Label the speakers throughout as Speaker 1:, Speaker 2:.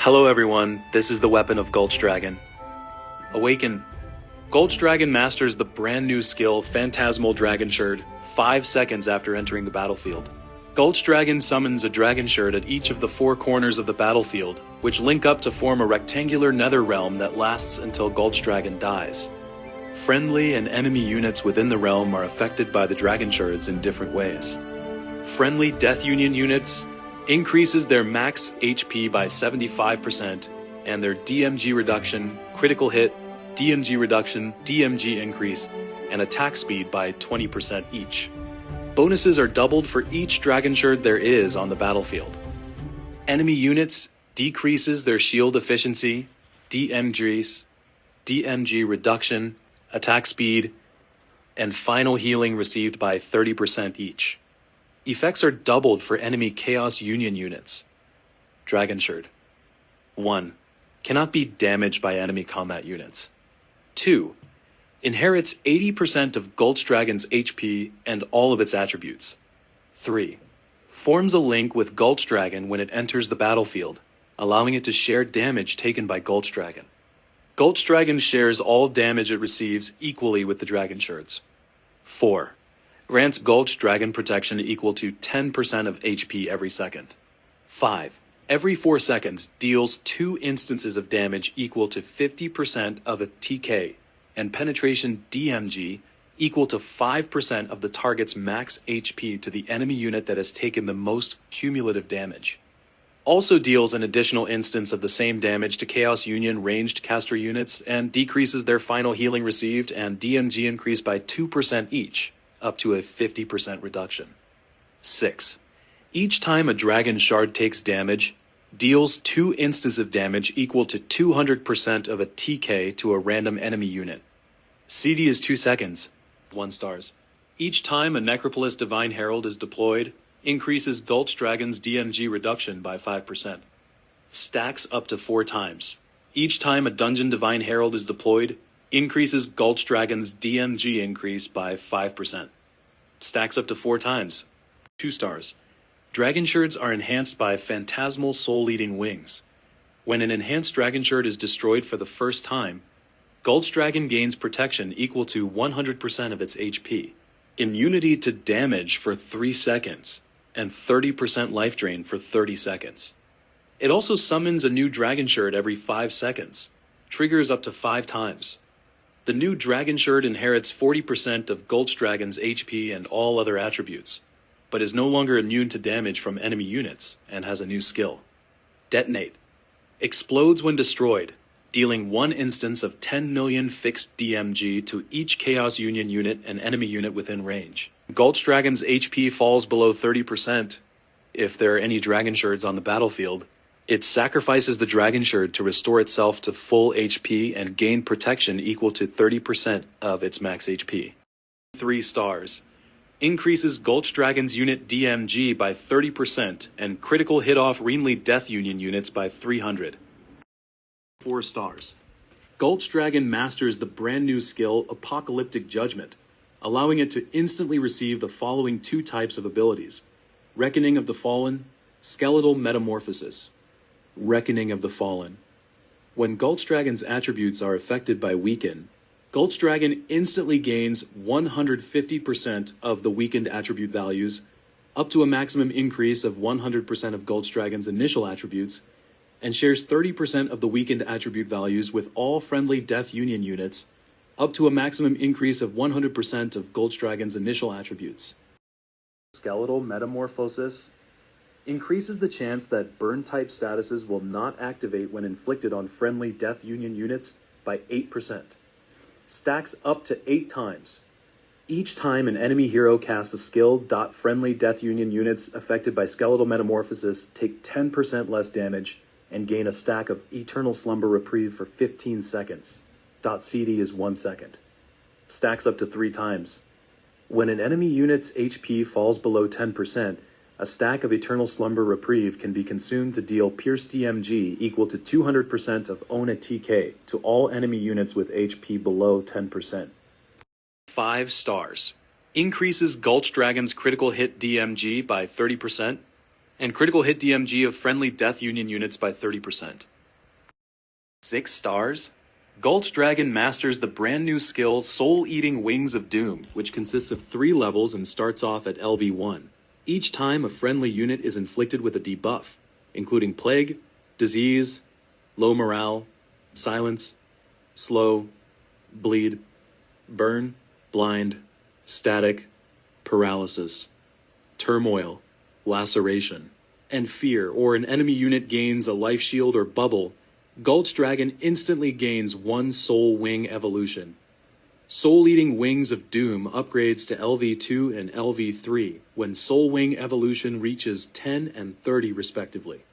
Speaker 1: Hello everyone, this is the weapon of Gulch Dragon. Awaken. Gulch Dragon masters the brand new skill Phantasmal Dragon Shard 5 seconds after entering the battlefield. Gulch Dragon summons a Dragon Shard at each of the 4 corners of the battlefield, which link up to form a rectangular nether realm that lasts until Gulch Dragon dies. Friendly and enemy units within the realm are affected by the Dragon Shards in different ways. Friendly Death Union units increases their max HP by 75% and their DMG reduction, critical hit, DMG reduction, DMG increase, and attack speed by 20% each. Bonuses are doubled for each Dragon Shard there is on the battlefield. Enemy units decreases their shield efficiency, DMG reduction, attack speed, and final healing received by 30% each. Effects are doubled for enemy Chaos Union units. Dragon Shard. 1. Cannot be damaged by enemy combat units. 2. Inherits 80% of Gulch Dragon's HP and all of its attributes. 3. Forms a link with Gulch Dragon when it enters the battlefield, allowing it to share damage taken by Gulch Dragon. Gulch Dragon shares all damage it receives equally with the Dragon Shards. 4. Grants Gulch Dragon protection equal to 10% of HP every second. 5. Every 4 seconds deals 2 instances of damage equal to 50% of a TK, and penetration DMG equal to 5% of the target's max HP to the enemy unit that has taken the most cumulative damage. Also deals an additional instance of the same damage to Chaos Union ranged caster units and decreases their final healing received and DMG increase by 2% each, up to a 50% reduction. 6. Each time a Dragon Shard takes damage, deals 2 instances of damage equal to 200% of a TK to a random enemy unit. CD is 2 seconds, 1 stars. Each time a Necropolis Divine Herald is deployed, increases Gulch Dragon's DMG reduction by 5%. Stacks up to 4 times. Each time a Dungeon Divine Herald is deployed, increases Gulch Dragon's DMG increase by 5%. Stacks up to 4 times. 2 stars. Dragon Shards are enhanced by Phantasmal Soul-Leading Wings. When an enhanced Dragon Shard is destroyed for the first time, Gulch Dragon gains protection equal to 100% of its HP, immunity to damage for 3 seconds, and 30% life drain for 30 seconds. It also summons a new Dragon Shard every 5 seconds, triggers up to 5 times. The new Dragon Shard inherits 40% of Gulch Dragon's HP and all other attributes, but is no longer immune to damage from enemy units and has a new skill. Detonate. Explodes when destroyed, dealing 1 instance of 10 million fixed DMG to each Chaos Union unit and enemy unit within range. Gulch Dragon's HP falls below 30% if there are any Dragon Shards on the battlefield. It sacrifices the Dragon Shard to restore itself to full HP and gain protection equal to 30% of its max HP. 3 stars. Increases Gulch Dragon's unit DMG by 30% and critical hit off Renly Death Union units by 300. 4 stars. Gulch Dragon masters the brand new skill Apocalyptic Judgment, allowing it to instantly receive the following 2 types of abilities: Reckoning of the Fallen, Skeletal Metamorphosis. Reckoning of the Fallen. When Gulch Dragon's attributes are affected by Weaken, Gulch Dragon instantly gains 150% of the weakened attribute values, up to a maximum increase of 100% of Gulch Dragon's initial attributes, and shares 30% of the weakened attribute values with all friendly Death Union units, up to a maximum increase of 100% of Gulch Dragon's initial attributes. Skeletal Metamorphosis increases the chance that burn-type statuses will not activate when inflicted on friendly Death Union units by 8%. Stacks up to 8 times. Each time an enemy hero casts a skill, friendly Death Union units affected by Skeletal Metamorphosis take 10% less damage and gain a stack of Eternal Slumber Reprieve for 15 seconds. CD is 1 second. Stacks up to 3 times. When an enemy unit's HP falls below 10%, a stack of Eternal Slumber Reprieve can be consumed to deal Pierce DMG equal to 200% of Ona TK to all enemy units with HP below 10%. 5 stars. Increases Gulch Dragon's critical hit DMG by 30%, and critical hit DMG of friendly Death Union units by 30%. 6 stars? Gulch Dragon masters the brand new skill Soul-Eating Wings of Doom, which consists of 3 levels and starts off at LV1. Each time a friendly unit is inflicted with a debuff, including Plague, Disease, Low Morale, Silence, Slow, Bleed, Burn, Blind, Static, Paralysis, Turmoil, Laceration, and Fear, or an enemy unit gains a life shield or bubble, Gulch Dragon instantly gains 1 Soul Wing evolution. Soul-Eating Wings of Doom upgrades to LV2 and LV3 when Soul Wing evolution reaches 10 and 30 respectively.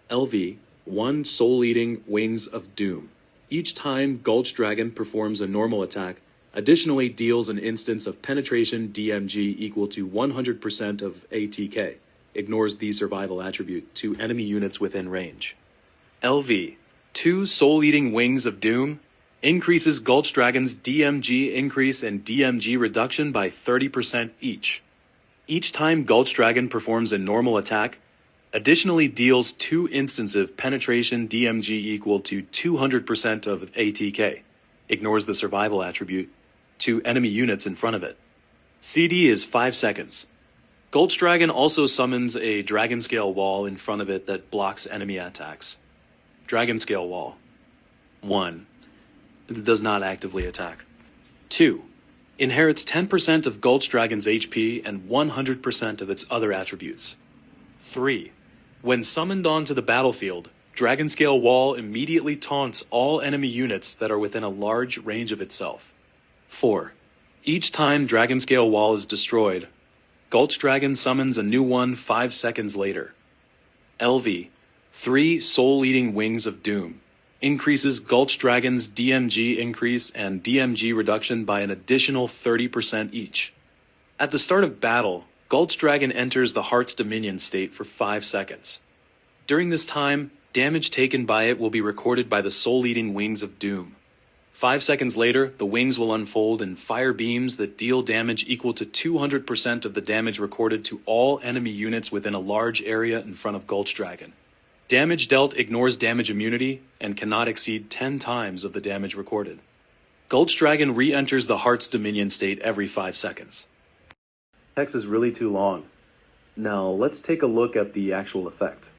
Speaker 1: LV, 1 Soul-Eating Wings of Doom. Each time Gulch Dragon performs a normal attack, additionally deals an instance of penetration DMG equal to 100% of ATK. Ignores the survival attribute to enemy units within range. LV, 2 Soul-Eating Wings of Doom, increases Gulch Dragon's DMG increase and DMG reduction by 30% each. Each time Gulch Dragon performs a normal attack, additionally deals 2 instances of penetration DMG equal to 200% of ATK. Ignores the survival attribute to enemy units in front of it. CD is 5 seconds. Gulch Dragon also summons a Dragon Scale Wall in front of it that blocks enemy attacks. Dragon Scale Wall. 1. It does not actively attack. 2. Inherits 10% of Gulch Dragon's HP and 100% of its other attributes. 3. When summoned onto the battlefield, Dragon Scale Wall immediately taunts all enemy units that are within a large range of itself. 4. Each time Dragon Scale Wall is destroyed, Gulch Dragon summons a new one 5 seconds later. LV, 3 Soul-Eating Wings of Doom, increases Gulch Dragon's DMG increase and DMG reduction by an additional 30% each. At the start of battle, Gulch Dragon enters the Heart's Dominion state for 5 seconds. During this time, damage taken by it will be recorded by the Soul-Eating Wings of Doom. 5 seconds later, the wings will unfold in fire beams that deal damage equal to 200% of the damage recorded to all enemy units within a large area in front of Gulch Dragon. Damage dealt ignores damage immunity and cannot exceed 10 times of the damage recorded. Gulch Dragon re-enters the Heart's Dominion state every 5 seconds. Text is really too long. Now let's take a look at the actual effect.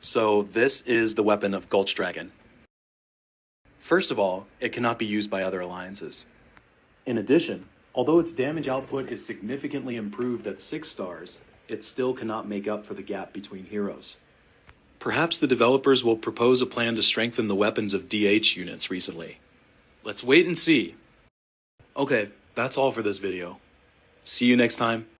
Speaker 1: So this is the weapon of Gulch Dragon. First of all, it cannot be used by other alliances. In addition, although its damage output is significantly improved at 6 stars, it still cannot make up for the gap between heroes. Perhaps the developers will propose a plan to strengthen the weapons of DH units recently. Let's wait and see. Okay, that's all for this video. See you next time.